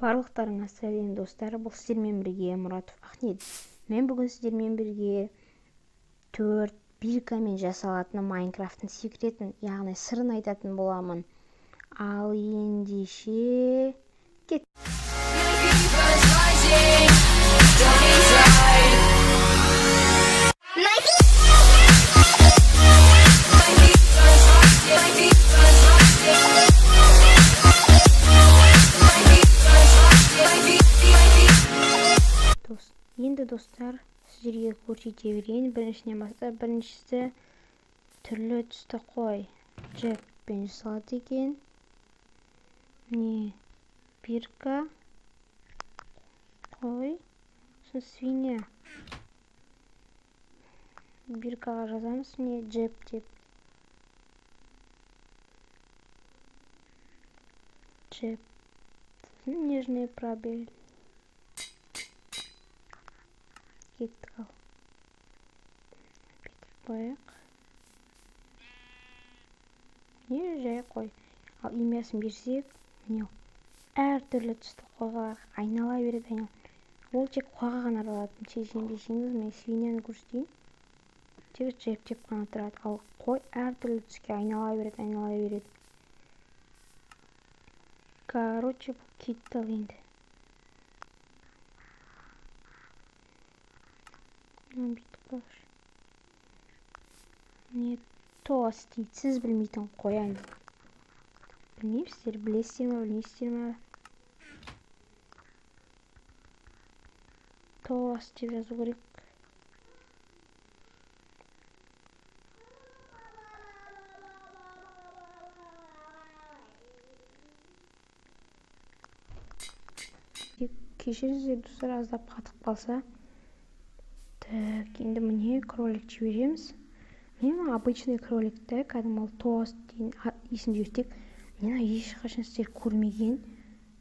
Барлықтарыңа сәлем достар, бұл сіздермен бірге Мұратов Ахнет. Мен бүгін сіздермен бірге 4 биркамен жасалатын Майнкрафттың секретін, яғни сырын айтатын боламын. Ал ендеше кет. Енді достар, сіздерге көрсете берейін. Біріншіден бастап, біріншісі түрлі түсті қой джекпен жасалады екен. Міне бирка қой, сосын свинья. Биркаға жазамыз, міне джеп деп. Джеп. Нежный пробел. Кеттік ал. Бүйтіп қояйық. Не жай қой. Ал имясын берсек, міне әр түрлі түсті қойға айнала береді. Ол тек қойға ғана аралады. Сенбесеңіз, мен свиньяны көрсетейін. Тек джеп деп қана тұрады. Ал қой әр түрлі түске айнала береді. Короче, бұл кетті ал енді. Бүйтіп қойғыш. Не тост дейді, сіз білмейтін қоян. Білмейсіздер, білесіздер ме, білмейсіздер ме? Тост деп жазу керек. Кешіріңіздер достар, аздап қатып қалса. Так, енді міне кролик жібереміз. Міне обычный кроликті, кәдімгі тост дейін есімде өстек. Мені ешқашан сіздер көрмеген,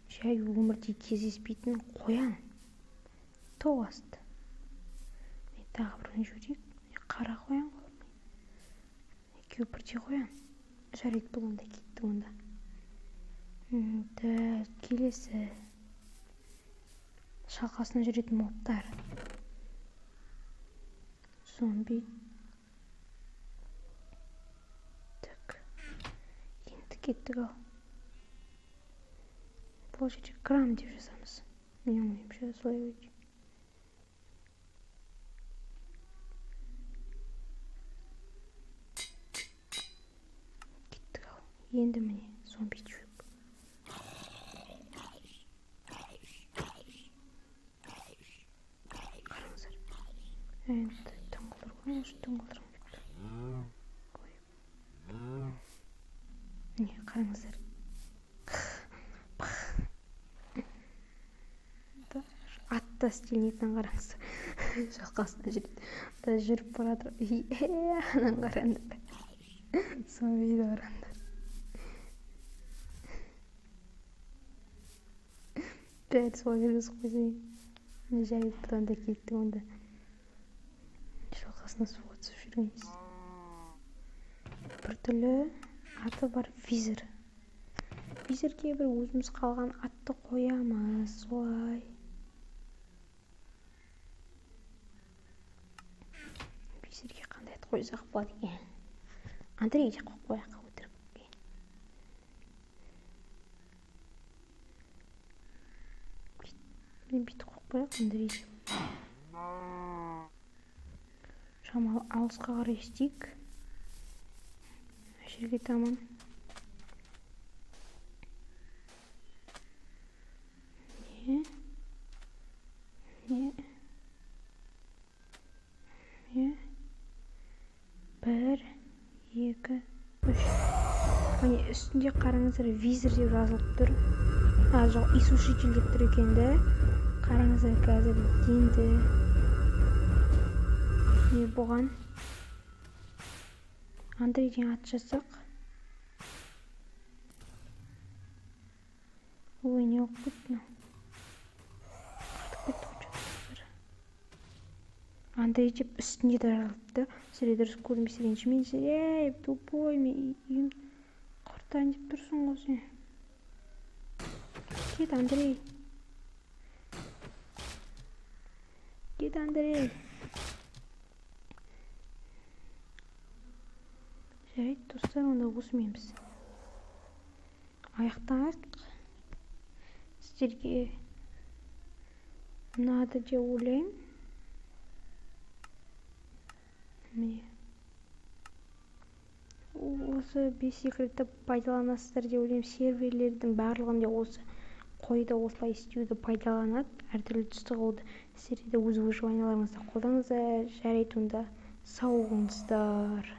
жай өмірде кездеспейтін қоян. Тост. Мен тағы бірін жіберейік. Қара қоян ғой. Екеуі бірдей қоян. Жарайды, бұл онда кетті онда. Так, келесі. Шалқасына жүретін мобтар. Зомби. Так. Енді кеттік ал. Бұл жерде грамм деп жазамыз. Не умеем солай өйде. Кеттік ал. Енді міне зомби жүріп. Қараңыздар. Енді тыңғылдыр қойын, осы тыңғылдырым жүкті. Не, қараңыздар. Атта стелнетін қараңыздар. Шалқасына жүреді. Да жүріп барадыр. Анан қараңдар. Зомбиді қараңдар. Бәрі солай жүргіз қойсайын. Жайып бұдан да кеттік онда. Шалқасына суға түсіп жүргенбіз. Бір түрлі аты бар визір. Визірге бір өзіміз қалған атты қоямыз. Солай. Визірге қандай ат қойсақ болады екен. Андрей де қойып қояққа өтіріп. Мен бүйтіп қойып қояқ, Андрей де. Шамалы алысқа қарай істейік. Жерге таман. Бір, екі, үш. Міне үстінде қараңыздар, визір деп жазылып тұр. Жоқ, исушитель деп тұр екенді. Қараңыздар қазір енді. Не бұған? Андрейден ат жазсақ. Ой, не оқып кетті. Андрей деп үстінде де жазылыпты. Сіздер дұрыс көрмейсіздер. Мен сіздер, тупой, мен үйім құртайын деп тұрсың ғой сен. Кет, Андрей. дейді Андрей. Жарайды, достар, онда осымен біз аяқтайық. Сіздерге ұнады деп ойлаймын. Міне. Осы бейсекретті пайдаланасыздар деп ойлаймын. Серверлердің барлығында осы қойды осылай істеуді пайдаланады. Әртүрлі түсті қылуды. Сіздер де өз выживанияларыңызда қолданыңыздар. Жарайды, онда сау болыңыздар.